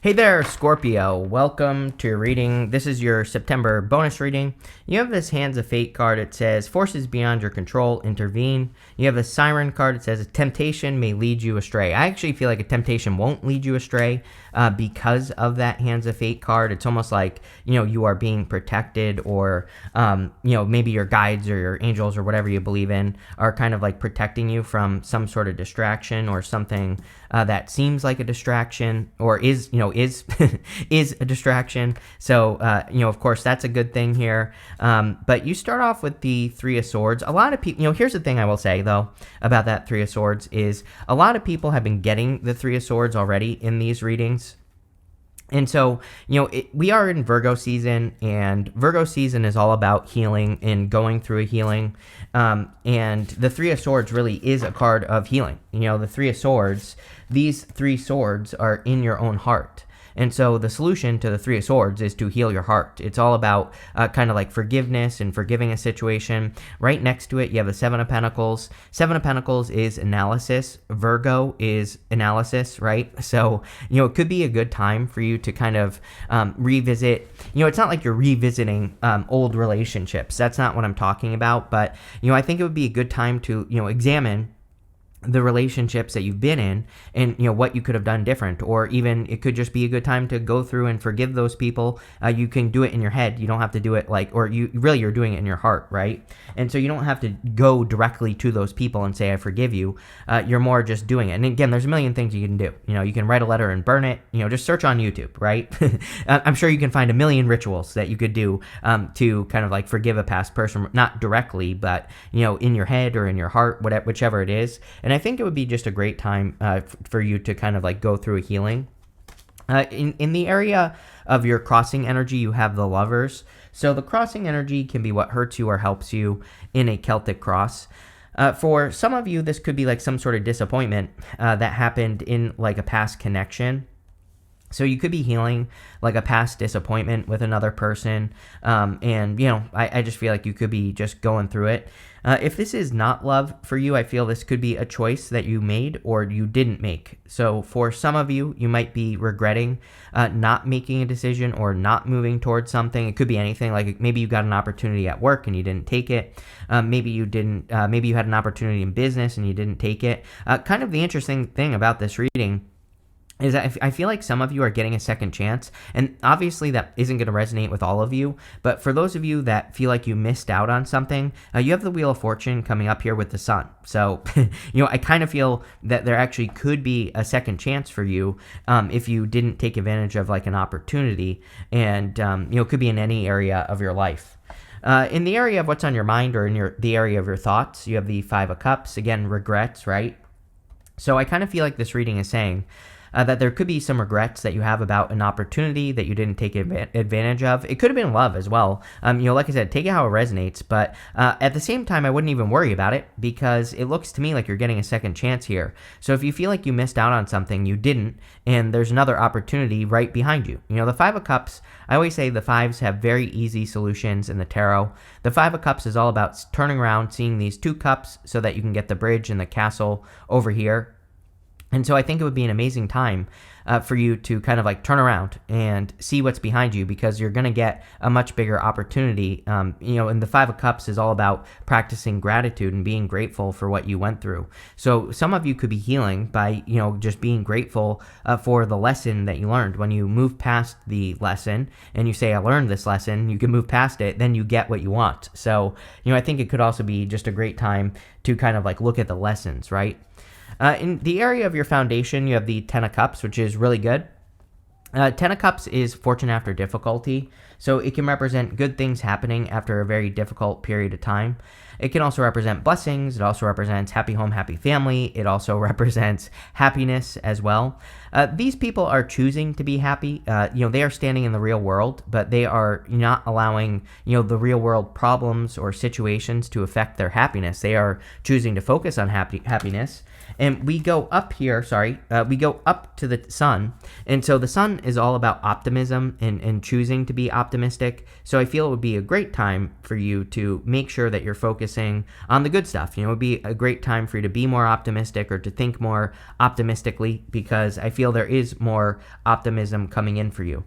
Hey there, Scorpio. Welcome to your reading. This is your September bonus reading. You have this Hands of Fate card. It says, forces beyond your control, intervene. You have a Siren card. It says, a temptation may lead you astray. I actually feel like a temptation won't lead you astray because of that Hands of Fate card. It's almost like, you are being protected, or, maybe your guides or your angels or whatever you believe in are kind of like protecting you from some sort of distraction or something that seems like a distraction, or is is a distraction. So, of course, that's a good thing here. But you start off with the Three of Swords. A lot of people, here's the thing I will say, though, about that Three of Swords is a lot of people have been getting the Three of Swords already in these readings. And so, we are in Virgo season, and Virgo season is all about healing and going through a healing. And the Three of Swords really is a card of healing. The Three of Swords, these three swords are in your own heart. And so the solution to the Three of Swords is to heal your heart. It's all about kind of like forgiveness and forgiving a situation. Right next to it, you have the Seven of Pentacles. Seven of Pentacles is analysis. Virgo is analysis, right? So, it could be a good time for you to kind of revisit. It's not like you're revisiting old relationships. That's not what I'm talking about. But, I think it would be a good time to, examine the relationships that you've been in and what you could have done different, or even it could just be a good time to go through and forgive those people. You can do it in your head. You don't have to do it you're doing it in your heart, right? And so you don't have to go directly to those people and say, I forgive you. You're more just doing it. And again, there's a million things you can do. You can write a letter and burn it, just search on YouTube, right? I'm sure you can find a million rituals that you could do to kind of like forgive a past person, not directly, but in your head or in your heart, whichever it is. And I think it would be just a great time for you to kind of like go through a healing. In the area of your crossing energy, you have the Lovers. So the crossing energy can be what hurts you or helps you in a Celtic cross. For some of you, this could be like some sort of disappointment that happened in like a past connection. So you could be healing like a past disappointment with another person. I just feel like you could be just going through it. If this is not love for you, I feel this could be a choice that you made or you didn't make. So for some of you, you might be regretting not making a decision or not moving towards something. It could be anything, like maybe you got an opportunity at work and you didn't take it. Maybe you didn't. Maybe you had an opportunity in business and you didn't take it. Kind of the interesting thing about this reading is that I feel like some of you are getting a second chance, and obviously that isn't going to resonate with all of you, but for those of you that feel like you missed out on something, you have the Wheel of Fortune coming up here with the Sun. So, I kind of feel that there actually could be a second chance for you if you didn't take advantage of like an opportunity, and, it could be in any area of your life. In the area of what's on your mind, or in the area of your thoughts, you have the Five of Cups, again, regrets, right? So I kind of feel like this reading is saying that there could be some regrets that you have about an opportunity that you didn't take advantage of. It could have been love as well. Like I said, take it how it resonates. But at the same time, I wouldn't even worry about it, because it looks to me like you're getting a second chance here. So if you feel like you missed out on something, you didn't, and there's another opportunity right behind you. The Five of Cups, I always say the fives have very easy solutions in the tarot. The Five of Cups is all about turning around, seeing these two cups so that you can get the bridge and the castle over here. And so I think it would be an amazing time for you to kind of like turn around and see what's behind you, because you're going to get a much bigger opportunity. And the Five of Cups is all about practicing gratitude and being grateful for what you went through. So some of you could be healing by, just being grateful for the lesson that you learned. When you move past the lesson and you say, I learned this lesson, you can move past it, then you get what you want. So, I think it could also be just a great time to kind of like look at the lessons, right? In the area of your foundation, you have the Ten of Cups, which is really good. Ten of Cups is fortune after difficulty, so it can represent good things happening after a very difficult period of time. It can also represent blessings. It also represents happy home, happy family. It also represents happiness as well. These people are choosing to be happy. They are standing in the real world, but they are not allowing, the real world problems or situations to affect their happiness. They are choosing to focus on happiness. And we go up here, we go up to the sun. And so the sun is all about optimism and choosing to be optimistic. So I feel it would be a great time for you to make sure that you're focusing on the good stuff. It would be a great time for you to be more optimistic or to think more optimistically, because I feel there is more optimism coming in for you.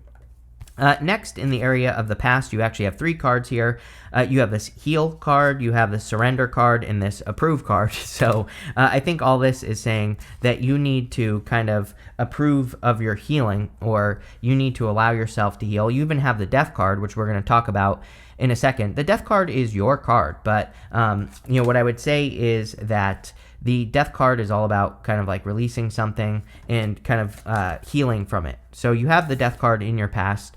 Next, in the area of the past, you actually have 3 cards here. You have this heal card, you have the surrender card, and this approve card. So I think all this is saying that you need to kind of approve of your healing, or you need to allow yourself to heal. You even have the death card, which we're going to talk about in a second. The death card is your card, but what I would say is that the death card is all about kind of like releasing something and kind of healing from it. So you have the death card in your past.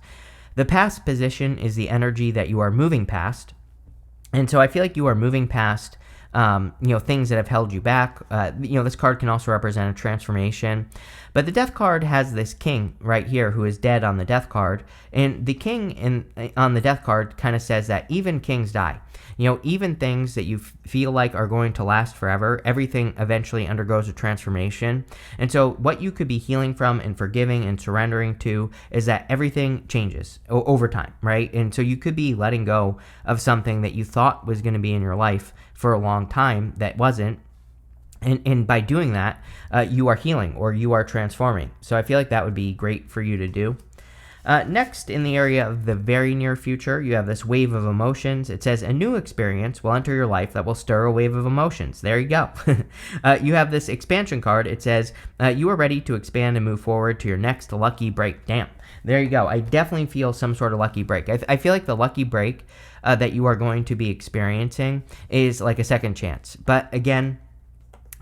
The past position is the energy that you are moving past. And so I feel like you are moving past things that have held you back. This card can also represent a transformation. But the death card has this king right here who is dead on the death card. And the king on the death card kind of says that even kings die. Even things that you feel like are going to last forever, everything eventually undergoes a transformation. And so what you could be healing from and forgiving and surrendering to is that everything changes over time, right? And so you could be letting go of something that you thought was going to be in your life for a long time that wasn't. And by doing that, you are healing or you are transforming. So I feel like that would be great for you to do. Next, in the area of the very near future, you have this wave of emotions. It says a new experience will enter your life that will stir a wave of emotions. There you go. You have this expansion card. It says you are ready to expand and move forward to your next lucky break. Damn. There you go. I definitely feel some sort of lucky break. I feel like the lucky break that you are going to be experiencing is like a second chance. But again,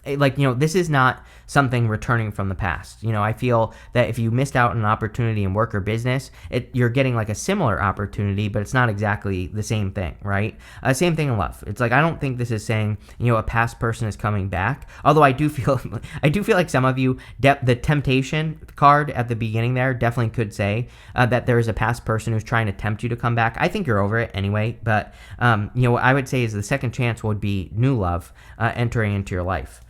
this is not something returning from the past. I feel that if you missed out on an opportunity in work or business, you're getting like a similar opportunity, but it's not exactly the same thing, right? Same thing in love. It's like, I don't think this is saying, a past person is coming back. Although I do feel like some of you, the temptation card at the beginning there definitely could say that there is a past person who's trying to tempt you to come back. I think you're over it anyway, but what I would say is the second chance would be new love entering into your life.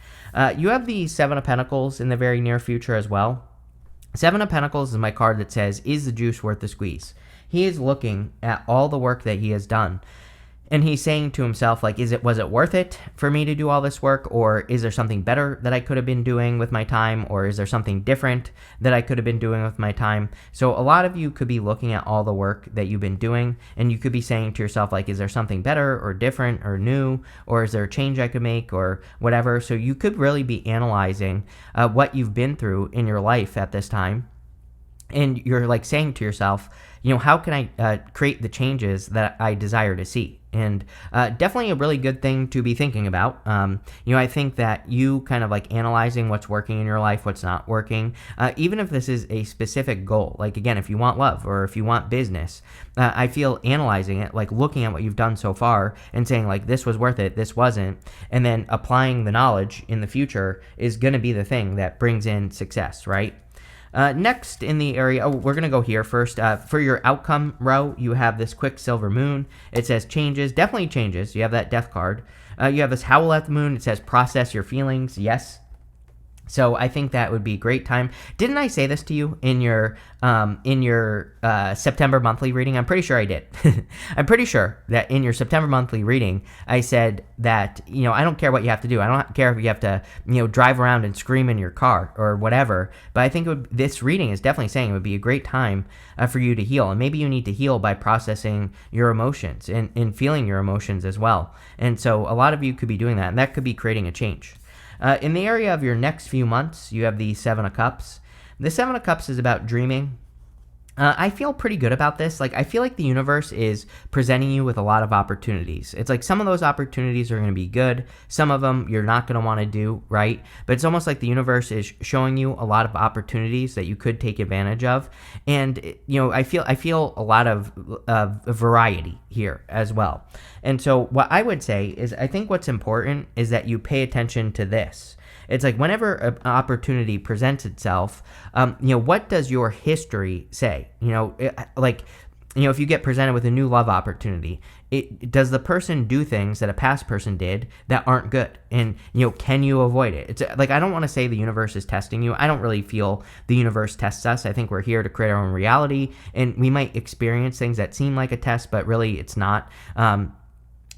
You have the 7 of Pentacles in the very near future as well. 7 of Pentacles is my card that says, is the juice worth the squeeze? He is looking at all the work that he has done. And he's saying to himself, like, was it worth it for me to do all this work? Or is there something better that I could have been doing with my time? Or is there something different that I could have been doing with my time? So a lot of you could be looking at all the work that you've been doing, and you could be saying to yourself, like, is there something better or different or new? Or is there a change I could make or whatever? So you could really be analyzing what you've been through in your life at this time. And you're like saying to yourself, how can I create the changes that I desire to see? And definitely a really good thing to be thinking about. I think that you kind of like analyzing what's working in your life, what's not working, even if this is a specific goal, like again, if you want love or if you want business, I feel analyzing it, like looking at what you've done so far and saying like, this was worth it, this wasn't, and then applying the knowledge in the future is going to be the thing that brings in success, right? Next in the area, we're going to go here first. For your outcome row, you have this Quicksilver Moon. It says changes, definitely changes. You have that death card. You have this Howl at the Moon. It says process your feelings. Yes. So I think that would be a great time. Didn't I say this to you in your September monthly reading? I'm pretty sure I did. I'm pretty sure that in your September monthly reading, I said that, I don't care what you have to do. I don't care if you have to, drive around and scream in your car or whatever. But I think this reading is definitely saying it would be a great time for you to heal. And maybe you need to heal by processing your emotions and feeling your emotions as well. And so a lot of you could be doing that, and that could be creating a change. In the area of your next few months, you have the 7 of Cups. The 7 of Cups is about dreaming. I feel pretty good about this. Like, I feel like the universe is presenting you with a lot of opportunities. It's like some of those opportunities are going to be good. Some of them you're not going to want to do, right? But it's almost like the universe is showing you a lot of opportunities that you could take advantage of. And, I feel a lot of variety here as well. And so what I would say is I think what's important is that you pay attention to this. It's like whenever an opportunity presents itself, what does your history say? if you get presented with a new love opportunity, does the person do things that a past person did that aren't good? And, can you avoid it? It's like, I don't want to say the universe is testing you. I don't really feel the universe tests us. I think we're here to create our own reality, and we might experience things that seem like a test, but really it's not.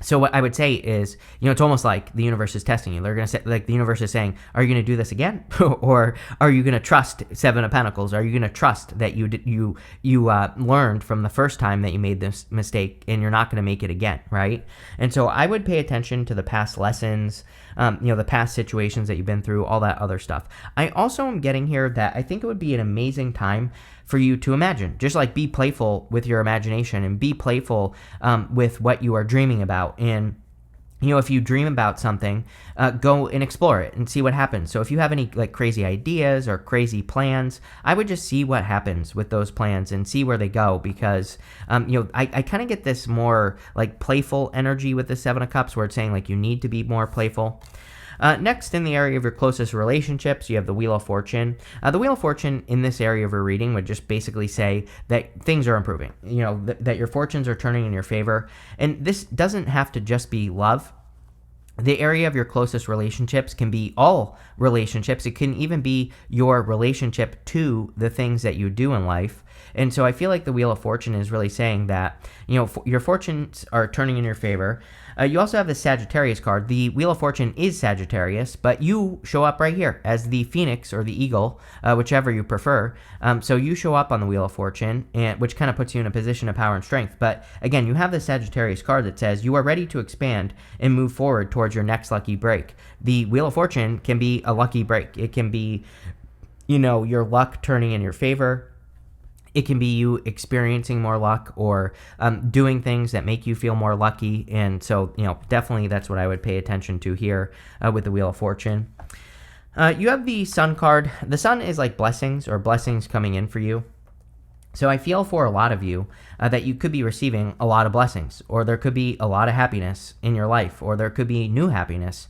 So what I would say is, it's almost like the universe is testing you. They're going to say, like, the universe is saying, are you going to do this again? Or are you going to trust Seven of Pentacles? Are you going to trust that you learned from the first time that you made this mistake, and you're not going to make it again, right? And so I would pay attention to the past lessons, the past situations that you've been through, all that other stuff. I also am getting here that I think it would be an amazing time for you to imagine. Just like be playful with your imagination, and be playful with what you are dreaming about. And if you dream about something, go and explore it and see what happens. So if you have any like crazy ideas or crazy plans, I would just see what happens with those plans and see where they go, because I kind of get this more like playful energy with the Seven of Cups, where it's saying like you need to be more playful. Next, in the area of your closest relationships, you have the Wheel of Fortune. The Wheel of Fortune in this area of your reading would just basically say that things are improving, that your fortunes are turning in your favor. And this doesn't have to just be love. The area of your closest relationships can be all relationships. It can even be your relationship to the things that you do in life. And so I feel like the Wheel of Fortune is really saying that, your fortunes are turning in your favor. You also have the Sagittarius card. The Wheel of Fortune is Sagittarius, but you show up right here as the Phoenix or the Eagle, whichever you prefer. So you show up on the Wheel of Fortune, which kind of puts you in a position of power and strength. But again, you have the Sagittarius card that says you are ready to expand and move forward towards your next lucky break. The Wheel of Fortune can be a lucky break. It can be, your luck turning in your favor. It can be you experiencing more luck, or doing things that make you feel more lucky. And so, definitely that's what I would pay attention to here with the Wheel of Fortune. You have the Sun card. The Sun is like blessings, or blessings coming in for you. So I feel for a lot of you that you could be receiving a lot of blessings, or there could be a lot of happiness in your life, or there could be new happiness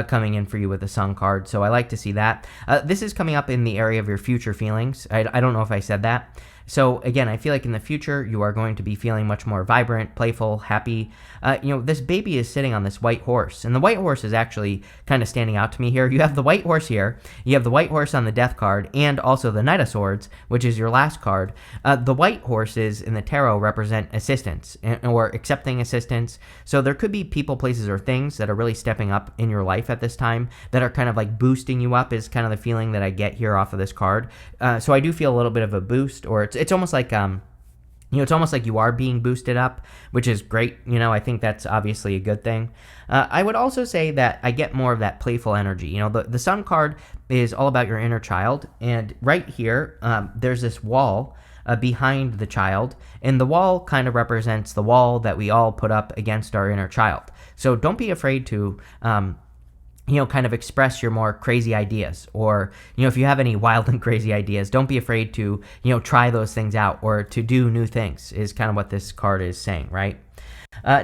coming in for you with the Sun card. So I like to see that. This is coming up in the area of your future feelings. I don't know if I said that. So again, I feel like in the future, you are going to be feeling much more vibrant, playful, happy. This baby is sitting on this white horse, and the white horse is actually kind of standing out to me here. You have the white horse here. You have the white horse on the Death card, and also the Knight of Swords, which is your last card. The white horses in the tarot represent assistance, or accepting assistance. So there could be people, places, or things that are really stepping up in your life at this time that are kind of like boosting you up, is kind of the feeling that I get here off of this card. So I do feel a little bit of a boost, or it's almost like it's almost like you are being boosted up, which is great. I think that's obviously a good thing. I would also say that I get more of that playful energy. The Sun card is all about your inner child, and right here, there's this wall behind the child, and the wall kind of represents the wall that we all put up against our inner child. So don't be afraid to kind of express your more crazy ideas, or, if you have any wild and crazy ideas, don't be afraid to, try those things out, or to do new things, is kind of what this card is saying, right?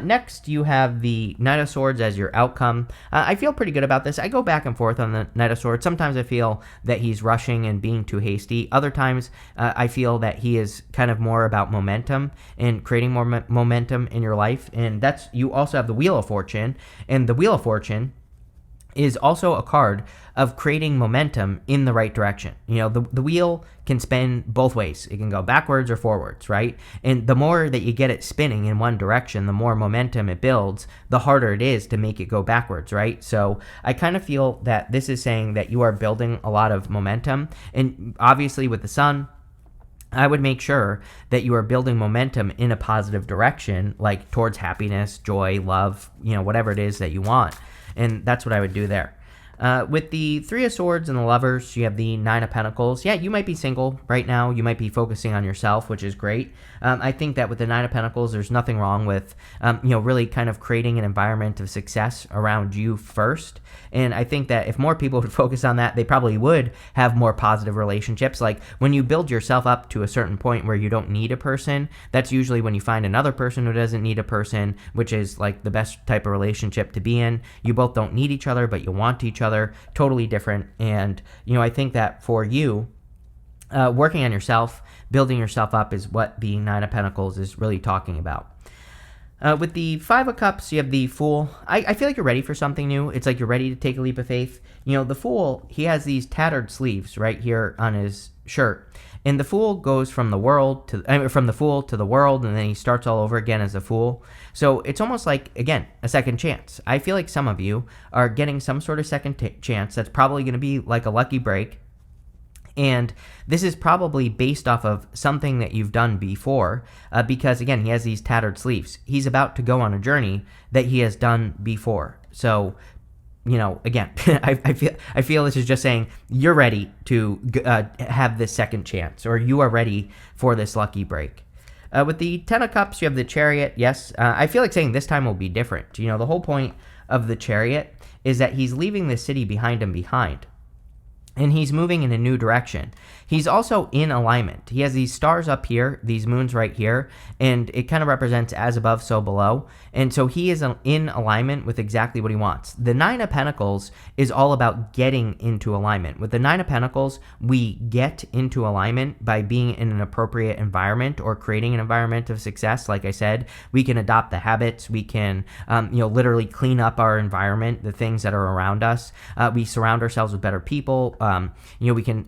Next, you have the Knight of Swords as your outcome. I feel pretty good about this. I go back and forth on the Knight of Swords. Sometimes I feel that he's rushing and being too hasty. Other times, I feel that he is kind of more about momentum and creating more momentum in your life. And you also have the Wheel of Fortune, and the Wheel of Fortune is also a card of creating momentum in the right direction. The wheel can spin both ways. It can go backwards or forwards, right? And the more that you get it spinning in one direction, the more momentum it builds, the harder it is to make it go backwards, right? So I kind of feel that this is saying that you are building a lot of momentum. And obviously with the Sun, I would make sure that you are building momentum in a positive direction, like towards happiness, joy, love, whatever it is that you want. And that's what I would do there. With the Three of Swords and the Lovers, you have the Nine of Pentacles. Yeah, you might be single right now. You might be focusing on yourself, which is great. I think that with the Nine of Pentacles, there's nothing wrong with, really kind of creating an environment of success around you first. And I think that if more people would focus on that, they probably would have more positive relationships. Like when you build yourself up to a certain point where you don't need a person, that's usually when you find another person who doesn't need a person, which is like the best type of relationship to be in. You both don't need each other, but you want each other. Totally different. And, I think that for you, Working on yourself, building yourself up is what the Nine of Pentacles is really talking about. With the Five of Cups, you have the Fool. I feel like you're ready for something new. It's like you're ready to take a leap of faith. The Fool, he has these tattered sleeves right here on his shirt. And the Fool goes from the Fool to the world, and then he starts all over again as a Fool. So it's almost like, again, a second chance. I feel like some of you are getting some sort of second chance that's probably going to be like a lucky break. And this is probably based off of something that you've done before, because, again, he has these tattered sleeves. He's about to go on a journey that he has done before. So, again, I feel this is just saying you're ready to have this second chance, or you are ready for this lucky break. With the Ten of Cups, you have the Chariot. Yes, I feel like saying this time will be different. The whole point of the Chariot is that he's leaving the city behind him behind. And he's moving in a new direction. He's also in alignment. He has these stars up here, these moons right here, and it kind of represents as above, so below. And so he is in alignment with exactly what he wants. The Nine of Pentacles is all about getting into alignment. With the Nine of Pentacles, we get into alignment by being in an appropriate environment or creating an environment of success. Like I said, we can adopt the habits. We can, literally clean up our environment, the things that are around us. We surround ourselves with better people. We can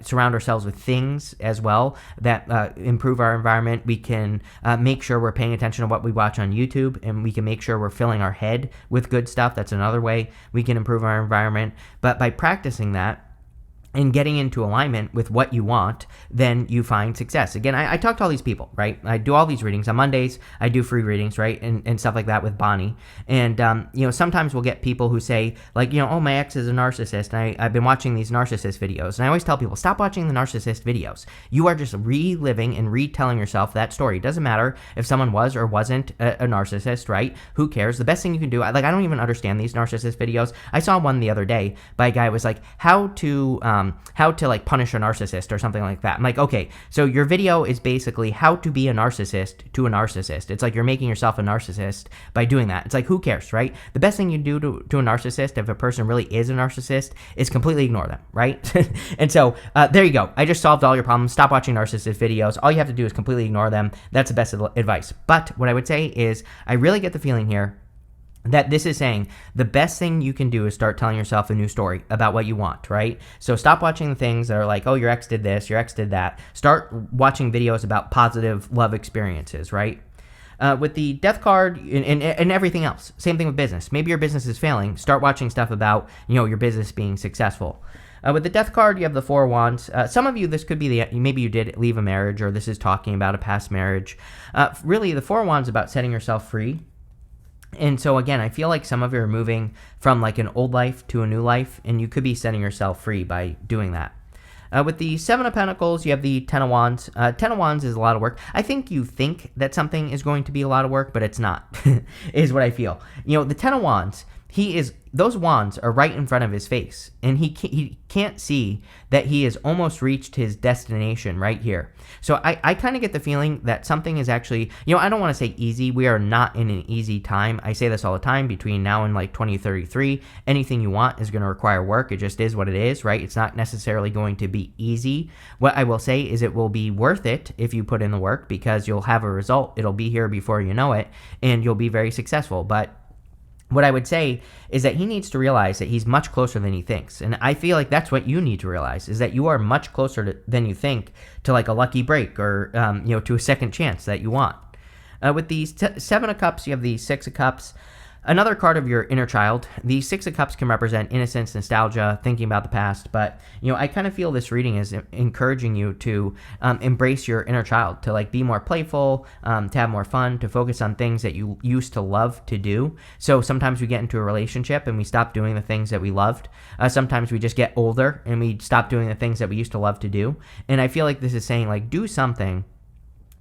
surround ourselves with things as well that improve our environment. We can make sure we're paying attention to what we watch on YouTube, and we can make sure we're filling our head with good stuff. That's another way we can improve our environment. But by practicing that and getting into alignment with what you want, then you find success. Again, I talk to all these people, right? I do all these readings. On Mondays, I do free readings, right? And stuff like that with Bonnie. And, sometimes we'll get people who say, like, oh, my ex is a narcissist, and I've been watching these narcissist videos. And I always tell people, stop watching the narcissist videos. You are just reliving and retelling yourself that story. It doesn't matter if someone was or wasn't a narcissist, right? Who cares? The best thing you can do, I don't even understand these narcissist videos. I saw one the other day by a guy who was like, how to like punish a narcissist or something like that. I'm like, okay, so your video is basically how to be a narcissist to a narcissist. It's like you're making yourself a narcissist by doing that. It's like, who cares, right? The best thing you do to a narcissist, if a person really is a narcissist, is completely ignore them, right? And so there you go. I just solved all your problems. Stop watching narcissist videos. All you have to do is completely ignore them. That's the best advice. But what I would say is I really get the feeling here that this is saying the best thing you can do is start telling yourself a new story about what you want, right? So stop watching the things that are like, oh, your ex did this, your ex did that. Start watching videos about positive love experiences, right? With the Death card and everything else, same thing with business. Maybe your business is failing. Start watching stuff about, your business being successful. With the Death card, you have the Four of Wands. Some of you, this could be maybe you did leave a marriage, or this is talking about a past marriage. Really, the Four of Wands is about setting yourself free. And so, again, I feel like some of you are moving from like an old life to a new life, and you could be setting yourself free by doing that. With the Seven of Pentacles, you have the Ten of Wands. Ten of Wands is a lot of work. I think you think that something is going to be a lot of work, but it's not, is what I feel. The Ten of Wands, those wands are right in front of his face, and he can't see that he has almost reached his destination right here. So I kind of get the feeling that something is actually, I don't want to say easy. We are not in an easy time. I say this all the time. Between now and like 2033, anything you want is going to require work. It just is what it is, right? It's not necessarily going to be easy. What I will say is it will be worth it if you put in the work, because you'll have a result. It'll be here before you know it, and you'll be very successful. But what I would say is that he needs to realize that he's much closer than he thinks. And I feel like that's what you need to realize, is that you are much closer than you think to like a lucky break, or, to a second chance that you want. With the Seven of Cups, you have the Six of Cups. Another card of your inner child. The Six of Cups can represent innocence, nostalgia, thinking about the past. But, I kind of feel this reading is encouraging you to embrace your inner child, to like be more playful, to have more fun, to focus on things that you used to love to do. So sometimes we get into a relationship and we stop doing the things that we loved. Sometimes we just get older and we stop doing the things that we used to love to do. And I feel like this is saying, like, do something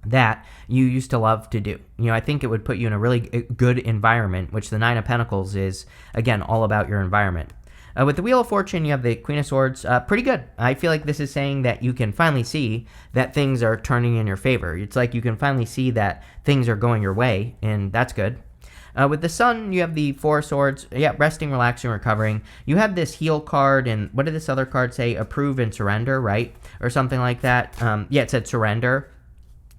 that you used to love to do. I think it would put you in a really good environment, which the Nine of Pentacles is, again, all about your environment. With the Wheel of Fortune, you have the Queen of Swords. Pretty good. I feel like this is saying that you can finally see that things are turning in your favor. It's like you can finally see that things are going your way, and that's good. With the Sun, you have the Four of Swords. Yeah, resting, relaxing, recovering. You have this Heal card, and what did this other card say? Approve and surrender, right? Or something like that. Yeah, it said surrender.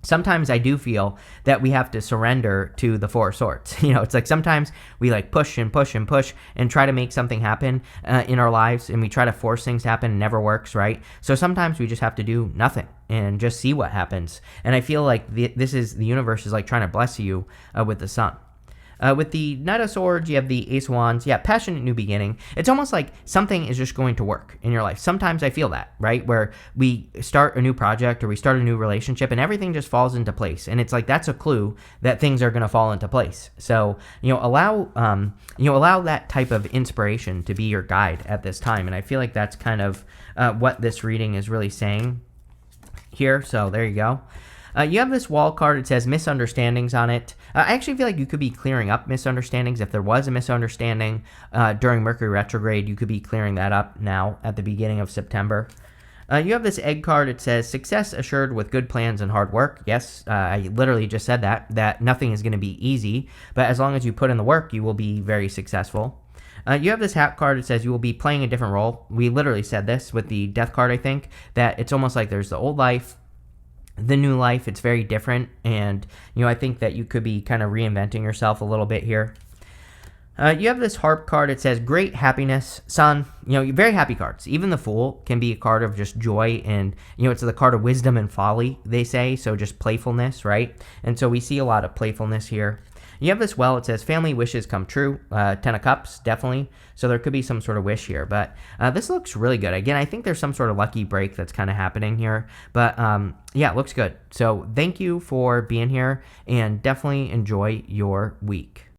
Sometimes I do feel that we have to surrender to the Four of Swords. It's like sometimes we like push and push and push and try to make something happen in our lives, and we try to force things to happen. It never works, right? So sometimes we just have to do nothing and just see what happens. And I feel like the universe is like trying to bless you with the Sun. With the Knight of Swords, you have the Ace of Wands. Yeah, passionate new beginning. It's almost like something is just going to work in your life. Sometimes I feel that, right? Where we start a new project or we start a new relationship and everything just falls into place. And it's like that's a clue that things are going to fall into place. So, allow that type of inspiration to be your guide at this time. And I feel like that's kind of what this reading is really saying here. So there you go. You have this Wall card. It says misunderstandings on it. I actually feel like you could be clearing up misunderstandings. If there was a misunderstanding during Mercury retrograde, you could be clearing that up now at the beginning of September. You have this Egg card. It says success assured with good plans and hard work. Yes, I literally just said that nothing is going to be easy, but as long as you put in the work, you will be very successful. You have this Hat card. It says you will be playing a different role. We literally said this with the Death card, I think, that it's almost like there's the old life, the new life. It's very different, and I think that you could be kind of reinventing yourself a little bit here. You have this Harp card. It says great happiness, Sun. Very happy cards. Even the Fool can be a card of just joy, and it's the card of wisdom and folly, they say, so just playfulness, right? And so we see a lot of playfulness here. You have this Well. It says family wishes come true. 10 of Cups, definitely. So there could be some sort of wish here. But this looks really good. Again, I think there's some sort of lucky break that's kind of happening here. But yeah, it looks good. So thank you for being here, and definitely enjoy your week.